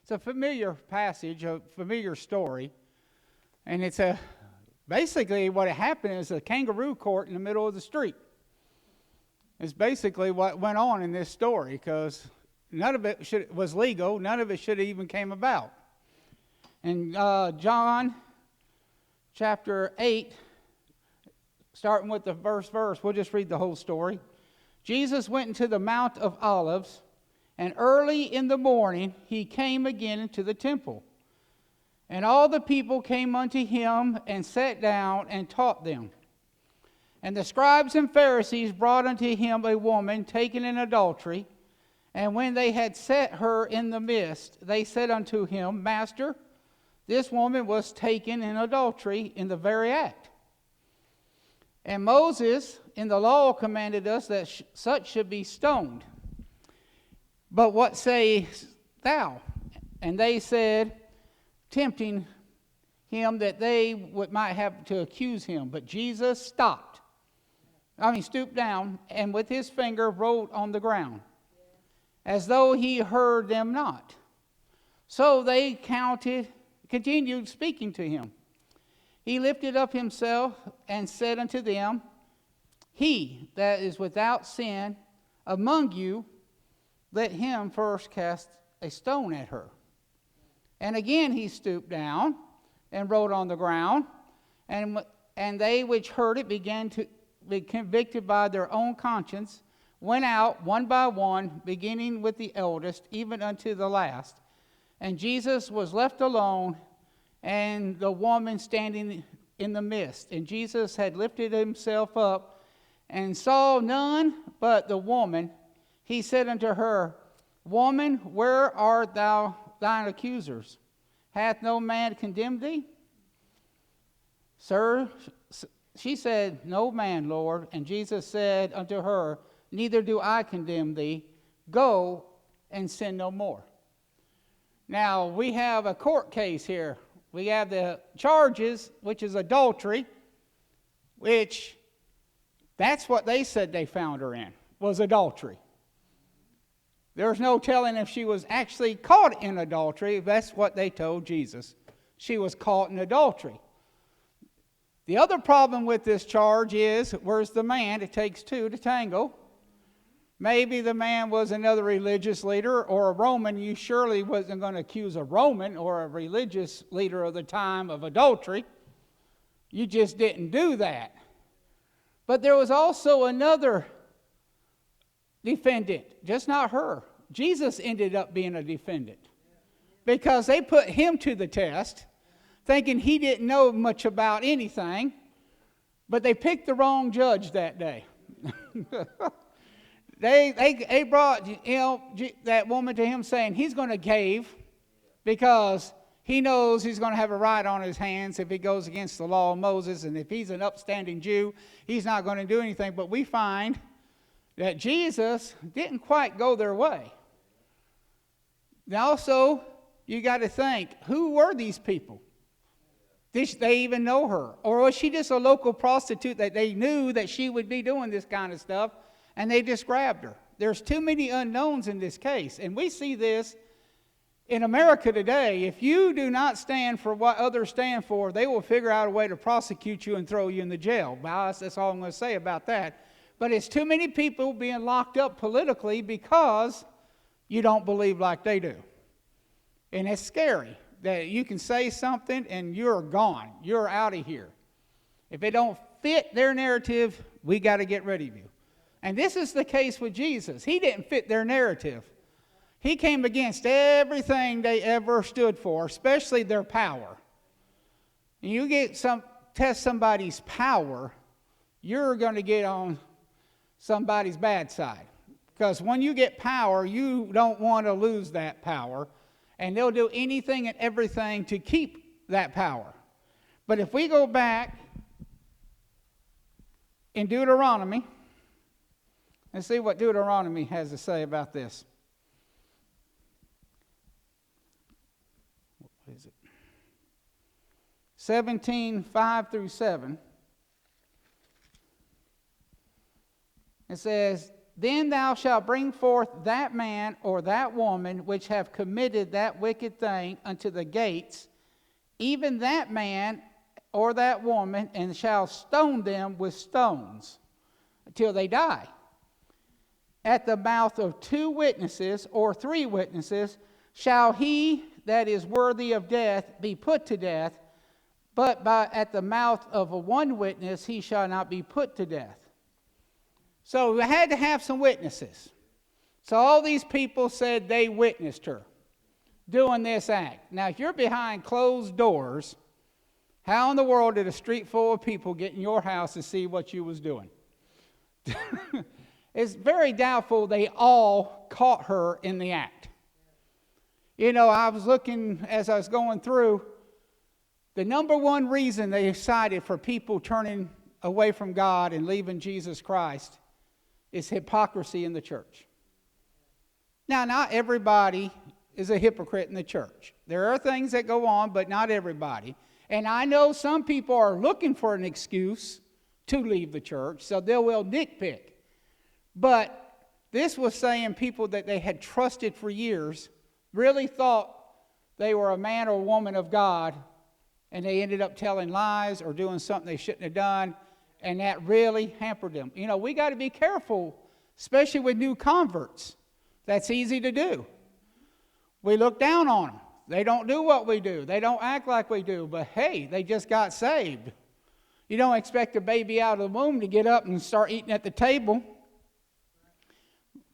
It's a familiar passage, a familiar story, and it's basically what happened is a kangaroo court in the middle of the street. It's basically what went on in this story, because none of it was legal. None of it should have even came about. In John chapter 8, starting with the first verse, we'll just read the whole story. Jesus went into the Mount of Olives, and early in the morning he came again into the temple. And all the people came unto him and sat down and taught them. And the scribes and Pharisees brought unto him a woman taken in adultery. And when they had set her in the midst, they said unto him, Master, this woman was taken in adultery in the very act. And Moses in the law commanded us that such should be stoned. But what sayest thou? And they said, tempting him that they might have to accuse him. But Jesus stooped down, and with his finger wrote on the ground, as though he heard them not. So they continued speaking to him. He lifted up himself and said unto them, He that is without sin among you, let him first cast a stone at her. And again he stooped down and wrote on the ground. And they which heard it began to be convicted by their own conscience, went out one by one, beginning with the eldest, even unto the last. And Jesus was left alone, and the woman standing in the midst. And Jesus had lifted himself up, and saw none but the woman. He said unto her, Woman, where art thou thine accusers? Hath no man condemned thee? Sir, she said, No man, Lord. And Jesus said unto her, Neither do I condemn thee. Go and sin no more. Now, we have a court case here. We have the charges, which is adultery, which that's what they said they found her in, was adultery. There's no telling if she was actually caught in adultery. That's what they told Jesus. She was caught in adultery. The other problem with this charge is, where's the man? It takes two to tango. Maybe the man was another religious leader or a Roman. You surely wasn't going to accuse a Roman or a religious leader of the time of adultery. You just didn't do that. But there was also another defendant, just not her. Jesus ended up being a defendant because they put him to the test, thinking he didn't know much about anything, but they picked the wrong judge that day. They brought that woman to him saying he's going to cave because he knows he's going to have a right on his hands if he goes against the law of Moses, and if he's an upstanding Jew, he's not going to do anything. But we find that Jesus didn't quite go their way. Now also, you got to think, who were these people? Did they even know her? Or was she just a local prostitute that they knew that she would be doing this kind of stuff, and they just grabbed her? There's too many unknowns in this case. And we see this in America today. If you do not stand for what others stand for, they will figure out a way to prosecute you and throw you in the jail. That's all I'm going to say about that. But it's too many people being locked up politically because you don't believe like they do. And it's scary that you can say something and you're gone. You're out of here. If it don't fit their narrative, we got to get rid of you. And this is the case with Jesus. He didn't fit their narrative. He came against everything they ever stood for, especially their power. And you test somebody's power, you're going to get on somebody's bad side. Because when you get power, you don't want to lose that power. And they'll do anything and everything to keep that power. But if we go back in Deuteronomy, and see what Deuteronomy has to say about this. What is it? 17:5 through 7. It says, Then thou shalt bring forth that man or that woman which have committed that wicked thing unto the gates, even that man or that woman, and shall stone them with stones until they die. At the mouth of 2 witnesses or 3 witnesses shall he that is worthy of death be put to death, but at the mouth of a 1 witness he shall not be put to death. So we had to have some witnesses. So all these people said they witnessed her doing this act. Now, if you're behind closed doors, how in the world did a street full of people get in your house to see what you was doing? It's very doubtful they all caught her in the act. You know, I was looking as I was going through, the number 1 reason they cited for people turning away from God and leaving Jesus Christ is hypocrisy in the church. Now, not everybody is a hypocrite in the church. There are things that go on, but not everybody. And I know some people are looking for an excuse to leave the church, so they will nitpick. But this was saying people that they had trusted for years really thought they were a man or woman of God, and they ended up telling lies or doing something they shouldn't have done, and that really hampered them. You know, we got to be careful, especially with new converts. That's easy to do. We look down on them. They don't do what we do. They don't act like we do. But hey, they just got saved. You don't expect a baby out of the womb to get up and start eating at the table,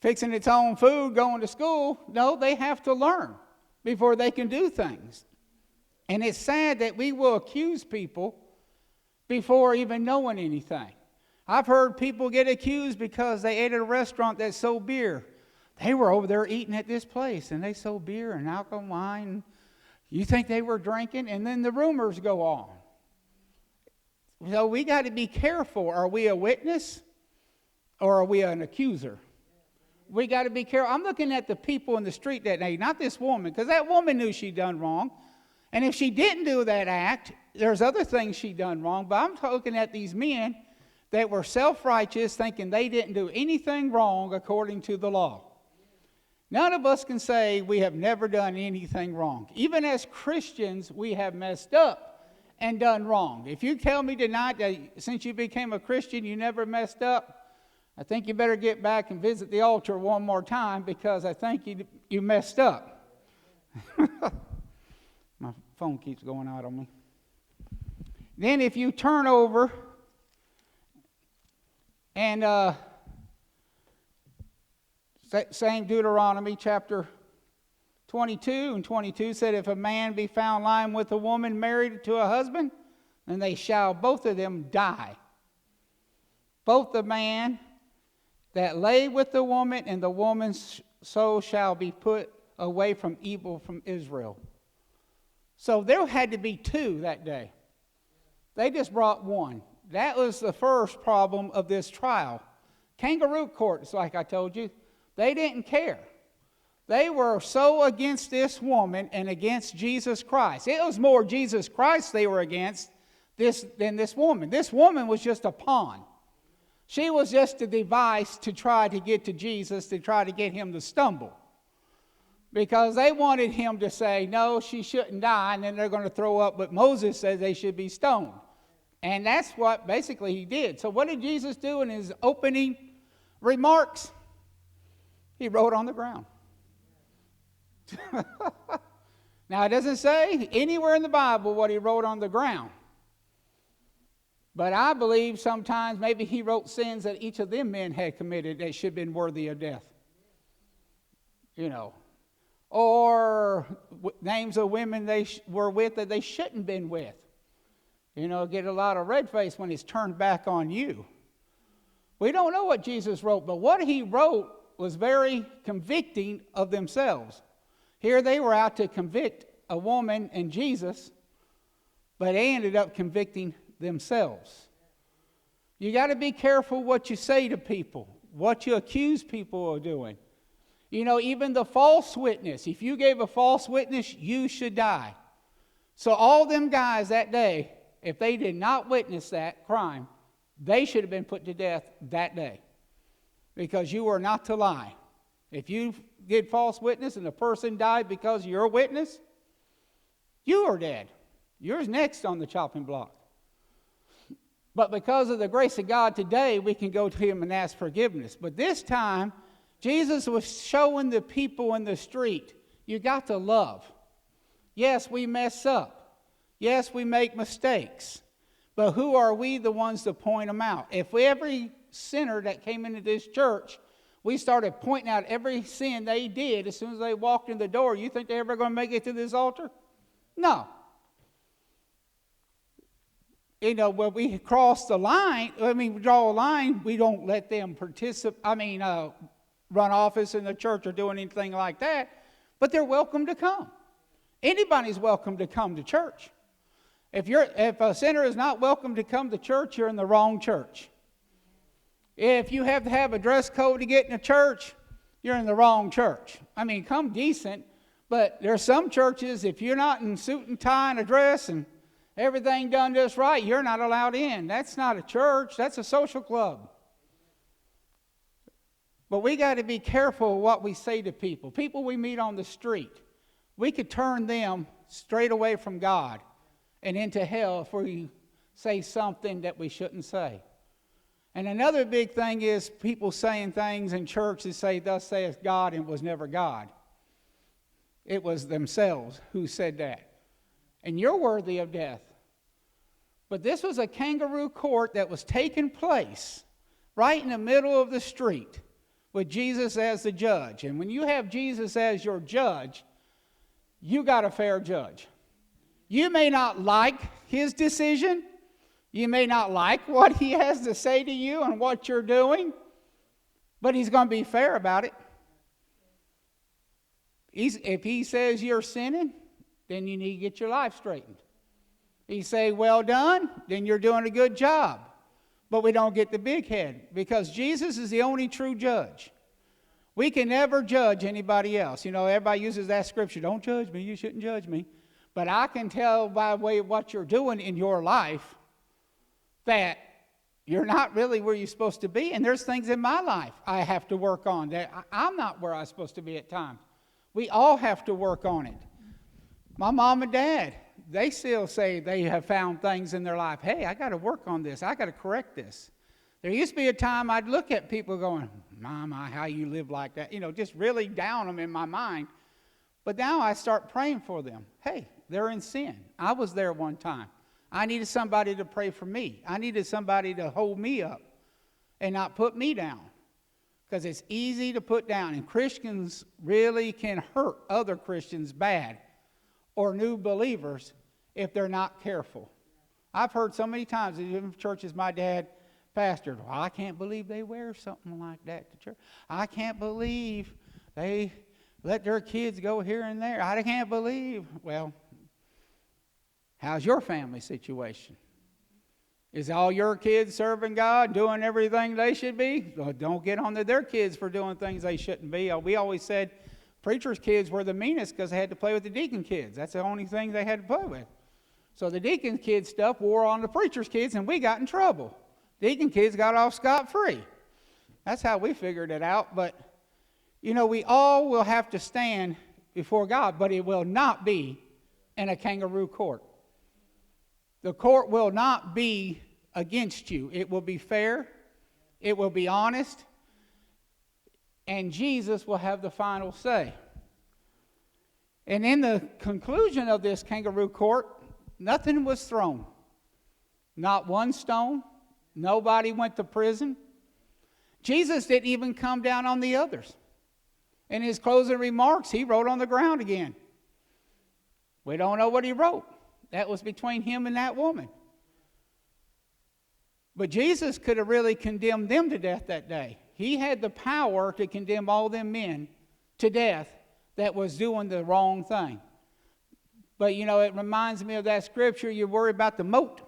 fixing its own food, going to school. No, they have to learn before they can do things. And it's sad that we will accuse people before even knowing anything. I've heard people get accused because they ate at a restaurant that sold beer. They were over there eating at this place, and they sold beer and alcohol, wine. You think they were drinking? And then the rumors go on. So we got to be careful. Are we a witness or are we an accuser? We got to be careful. I'm looking at the people in the street that day, not this woman, because that woman knew she'd done wrong. And if she didn't do that act, there's other things she done wrong. But I'm looking at these men that were self-righteous, thinking they didn't do anything wrong according to the law. None of us can say we have never done anything wrong. Even as Christians, we have messed up and done wrong. If you tell me tonight that since you became a Christian you never messed up, I think you better get back and visit the altar one more time, because I think you messed up. My phone keeps going out on me. Then if you turn over and same Deuteronomy chapter 22 and 22 said, if a man be found lying with a woman married to a husband, then they shall both of them die. Both the man that lay with the woman and the woman's soul shall be put away from evil from Israel. So there had to be 2 that day. They just brought 1. That was the first problem of this trial. Kangaroo courts, like I told you, they didn't care. They were so against this woman and against Jesus Christ. It was more Jesus Christ they were against than this woman. This woman was just a pawn. She was just a device to try to get to Jesus, to try to get him to stumble. Because they wanted him to say, no, she shouldn't die, and then they're going to throw up what Moses says they should be stoned. And that's what basically he did. So what did Jesus do in his opening remarks? He wrote on the ground. Now, it doesn't say anywhere in the Bible what he wrote on the ground. But I believe sometimes maybe he wrote sins that each of them men had committed that should have been worthy of death. You know. Or names of women they were with that they shouldn't have been with. You know, get a lot of red face when it's turned back on you. We don't know what Jesus wrote, but what he wrote was very convicting of themselves. Here they were out to convict a woman and Jesus, but they ended up convicting themselves. You got to be careful what you say to people, what you accuse people of doing. You know, even the false witness, if you gave a false witness, you should die. So all them guys that day, if they did not witness that crime, they should have been put to death that day. because you are not to lie. If you did false witness and the person died because of your witness, you are dead. You're next on the chopping block. But because of the grace of God today, we can go to him and ask forgiveness. But this time, Jesus was showing the people in the street, you got to love. Yes, we mess up. Yes, we make mistakes. But who are we the ones to point them out? If every sinner that came into this church, we started pointing out every sin they did as soon as they walked in the door, you think they're ever going to make it to this altar? No. You know, when we cross the line, draw a line, we don't let them run office in the church or do anything like that, but they're welcome to come. Anybody's welcome to come to church. If a sinner is not welcome to come to church, you're in the wrong church. If you have to have a dress code to get in a church, you're in the wrong church. Come decent, but there's some churches, if you're not in suit and tie and a dress and everything done just right, you're not allowed in. That's not a church, that's a social club. But we got to be careful what we say to people. People we meet on the street, we could turn them straight away from God and into hell if we say something that we shouldn't say. And another big thing is people saying things in church that say, thus saith God, and it was never God. It was themselves who said that. And you're worthy of death. But this was a kangaroo court that was taking place right in the middle of the street with Jesus as the judge. And when you have Jesus as your judge, you got a fair judge. You may not like his decision. You may not like what he has to say to you and what you're doing, but he's going to be fair about it. If he says you're sinning, then you need to get your life straightened. He say, well done, then you're doing a good job. But we don't get the big head because Jesus is the only true judge. We can never judge anybody else. You know, everybody uses that scripture, don't judge me, you shouldn't judge me. But I can tell by way of what you're doing in your life that you're not really where you're supposed to be. And there's things in my life I have to work on that I'm not where I'm supposed to be at times. We all have to work on it. My mom and dad, they still say they have found things in their life. Hey, I got to work on this. I got to correct this. There used to be a time I'd look at people going, Mama, how you live like that? You know, just really down them in my mind. But now I start praying for them. Hey, they're in sin. I was there one time. I needed somebody to pray for me. I needed somebody to hold me up and not put me down. Because it's easy to put down. And Christians really can hurt other Christians bad or new believers if they're not careful. I've heard so many times in churches my dad pastored, well, I can't believe they wear something like that to church. I can't believe they let their kids go here and there. I can't believe. Well, how's your family situation? Is all your kids serving God, doing everything they should be? Well, don't get on to their kids for doing things they shouldn't be. We always said preachers' kids were the meanest because they had to play with the deacon kids. That's the only thing they had to play with. So the deacon kids stuff wore on the preacher's kids, and we got in trouble. Deacon kids got off scot-free. That's how we figured it out. But, you know, we all will have to stand before God, but it will not be in a kangaroo court. The court will not be against you. It will be fair. It will be honest. And Jesus will have the final say. And in the conclusion of this kangaroo court, nothing was thrown. Not one stone. Nobody went to prison. Jesus didn't even come down on the others. In his closing remarks, he wrote on the ground again. We don't know what he wrote. That was between him and that woman. But Jesus could have really condemned them to death that day. He had the power to condemn all them men to death that was doing the wrong thing. But, you know, it reminds me of that scripture, you worry about the mote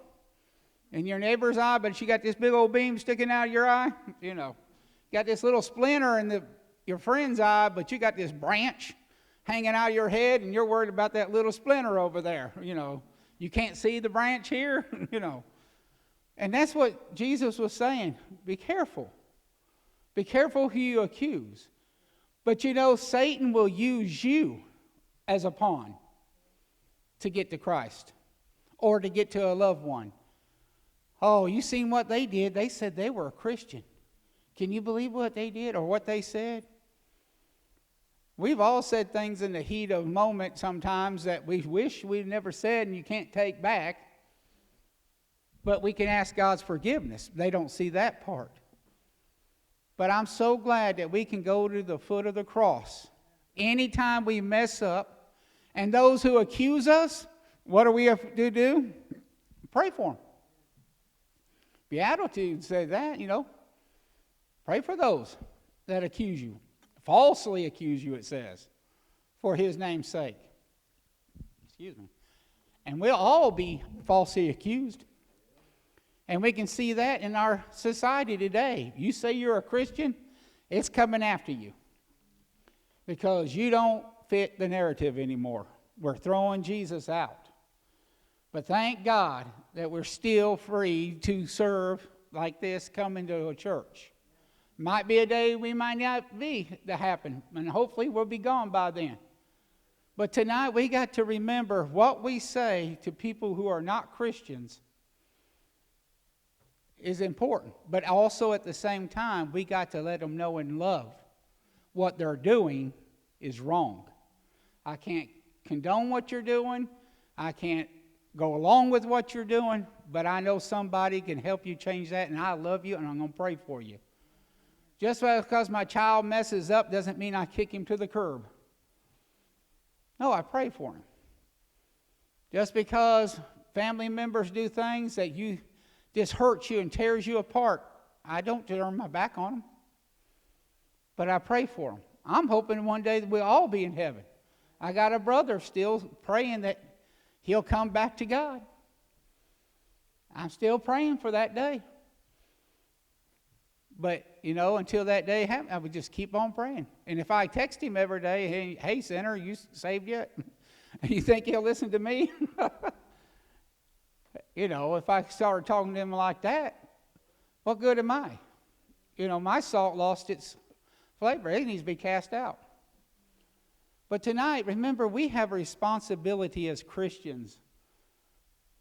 in your neighbor's eye, but you got this big old beam sticking out of your eye. You know, you got this little splinter in your friend's eye, but you got this branch hanging out of your head, and you're worried about that little splinter over there. You know, you can't see the branch here, you know. And that's what Jesus was saying. Be careful. Be careful who you accuse. But you know, Satan will use you as a pawn to get to Christ or to get to a loved one. Oh, you seen what they did? They said they were a Christian. Can you believe what they did or what they said? We've all said things in the heat of the moment sometimes that we wish we'd never said and you can't take back. But we can ask God's forgiveness. They don't see that part. But I'm so glad that we can go to the foot of the cross. Anytime we mess up, and those who accuse us, what do we have to do? Pray for them. Beatitudes say that, you know. Pray for those that accuse you. Falsely accuse you, it says, for his name's sake. Excuse me. And we'll all be falsely accused. And we can see that in our society today. You say you're a Christian, it's coming after you. Because you don't fit the narrative anymore. We're throwing Jesus out. But thank God that we're still free to serve like this, coming to a church. Might be a day we might not be to happen, and hopefully we'll be gone by then. But tonight we got to remember what we say to people who are not Christians is important. But also at the same time, we got to let them know in love what they're doing is wrong. I can't condone what you're doing. I can't go along with what you're doing, but I know somebody can help you change that, and I love you, and I'm going to pray for you. Just because my child messes up doesn't mean I kick him to the curb. No, I pray for him. Just because family members do things that just hurts you and tears you apart, I don't turn my back on them. But I pray for them. I'm hoping one day that we'll all be in heaven. I got a brother still praying that he'll come back to God. I'm still praying for that day. But, you know, until that day happens, I would just keep on praying. And if I text him every day, hey sinner, you saved yet? You think he'll listen to me? You know, if I started talking to him like that, what good am I? You know, my salt lost its flavor. It needs to be cast out. But tonight, remember, we have a responsibility as Christians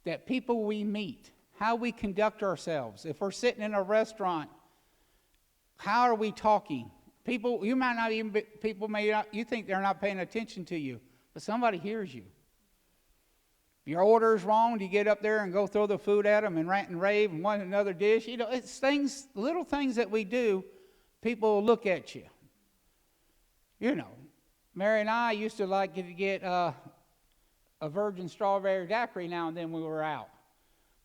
that people we meet, how we conduct ourselves. If we're sitting in a restaurant, how are we talking? People may not, you think they're not paying attention to you, but somebody hears you. If your order is wrong, do you get up there and go throw the food at them and rant and rave and want another dish? You know, it's things, little things that we do, people will look at you. You know, Mary and I used to like to get a virgin strawberry daiquiri now and then when we were out.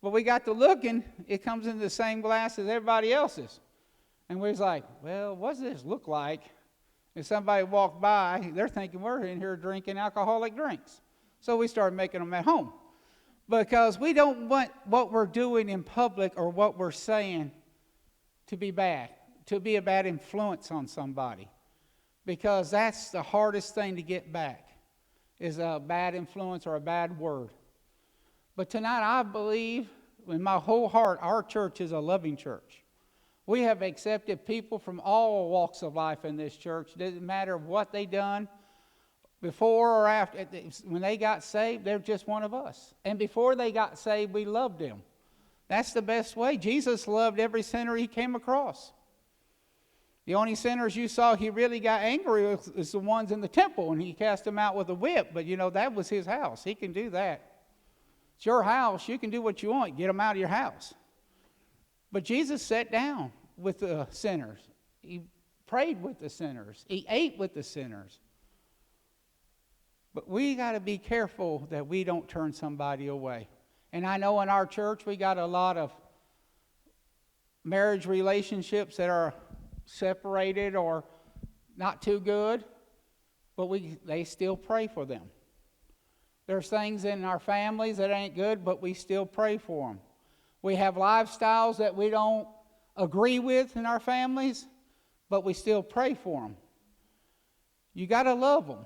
But we got to looking, it comes in the same glass as everybody else's. And we was like, well, what does this look like? If somebody walked by, they're thinking we're in here drinking alcoholic drinks. So we started making them at home. Because we don't want what we're doing in public or what we're saying to be bad, to be a bad influence on somebody. Because that's the hardest thing to get back, is a bad influence or a bad word. But tonight I believe in my whole heart our church is a loving church. We have accepted people from all walks of life in this church. It doesn't matter what they done before or after. When they got saved, they're just one of us. And before they got saved, we loved them. That's the best way. Jesus loved every sinner he came across. The only sinners you saw he really got angry with is the ones in the temple, and he cast them out with a whip. But, you know, that was his house. He can do that. It's your house. You can do what you want. Get them out of your house. But Jesus sat down with the sinners. He prayed with the sinners. He ate with the sinners. But we got to be careful that we don't turn somebody away. And I know in our church we got a lot of marriage relationships that are separated or not too good, but they still pray for them. There's things in our families that ain't good, but we still pray for them. We have lifestyles that we don't agree with in our families, but we still pray for them. You got to love them.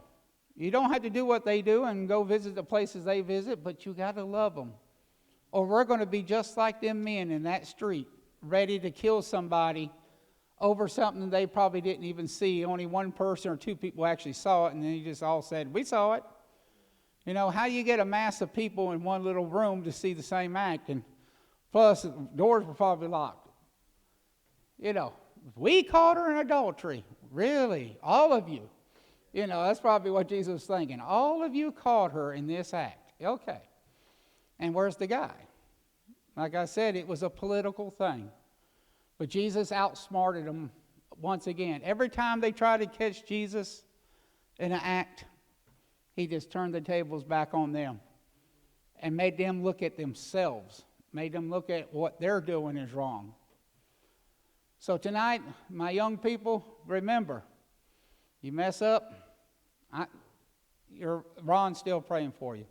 You don't have to do what they do and go visit the places they visit, but you got to love them. Or we're going to be just like them men in that street, ready to kill somebody over something they probably didn't even see. Only one person or two people actually saw it, and then you just all said, we saw it. You know, how do you get a mass of people in one little room to see the same act? And plus, the doors were probably locked. You know, we caught her in adultery. Really? All of you? You know, that's probably what Jesus was thinking. All of you caught her in this act. Okay. And where's the guy? Like I said, it was a political thing. But Jesus outsmarted them once again. Every time they tried to catch Jesus in an act, he just turned the tables back on them and made them look at themselves, made them look at what they're doing is wrong. So tonight, my young people, remember, you mess up, Ron's still praying for you.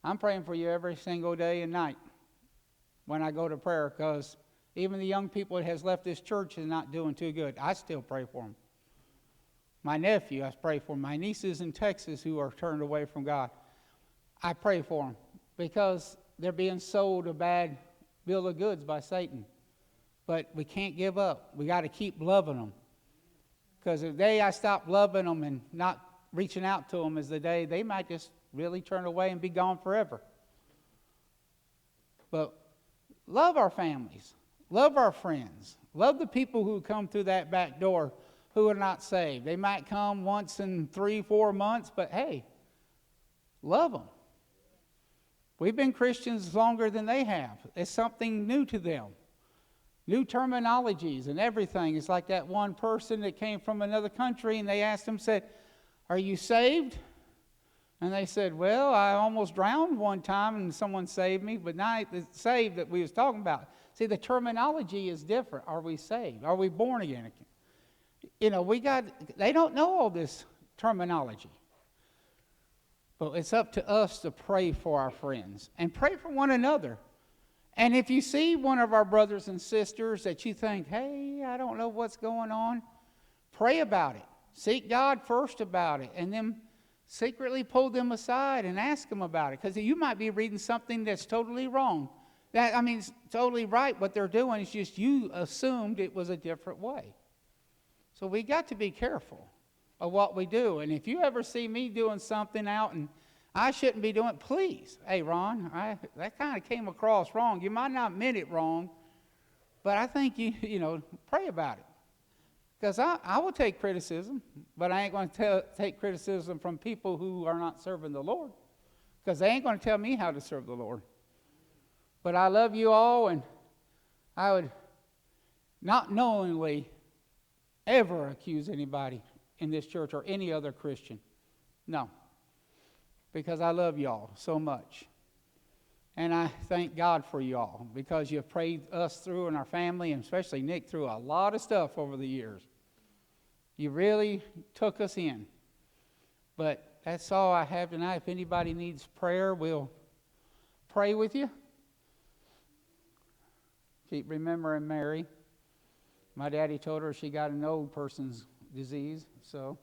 I'm praying for you every single day and night when I go to prayer, because even the young people that has left this church is not doing too good. I still pray for them. My nephew, I pray for him. My nieces in Texas who are turned away from God, I pray for them because they're being sold a bad bill of goods by Satan. But we can't give up. We got to keep loving them. Because the day I stop loving them and not reaching out to them is the day they might just really turn away and be gone forever. But love our families. Love our friends. Love the people who come through that back door who are not saved. They might come once in 3-4 months, but hey, love them. We've been Christians longer than they have. It's something new to them. New terminologies and everything. It's like that one person that came from another country, and they asked him, said, are you saved? And they said, well, I almost drowned one time and someone saved me, but not the saved that we was talking about. See, the terminology is different. Are we saved? Are we born again? You know, they don't know all this terminology. But it's up to us to pray for our friends and pray for one another. And if you see one of our brothers and sisters that you think, hey, I don't know what's going on, pray about it. Seek God first about it, and then secretly pull them aside and ask them about it. Because you might be reading something that's totally wrong. It's totally right what they're doing. It's just you assumed it was a different way. So we got to be careful of what we do. And if you ever see me doing something out and I shouldn't be doing it, please. Hey, Ron, that kind of came across wrong. You might not meant it wrong, but I think you pray about it. Because I will take criticism, but I ain't going to take criticism from people who are not serving the Lord. Because they ain't going to tell me how to serve the Lord. But I love you all, and I would not knowingly ever accuse anybody in this church or any other Christian. No. Because I love y'all so much. And I thank God for y'all because you've prayed us through and our family, and especially Nick, through a lot of stuff over the years. You really took us in. But that's all I have tonight. If anybody needs prayer, we'll pray with you. Keep remembering Mary. My daddy told her she got an old person's disease, so...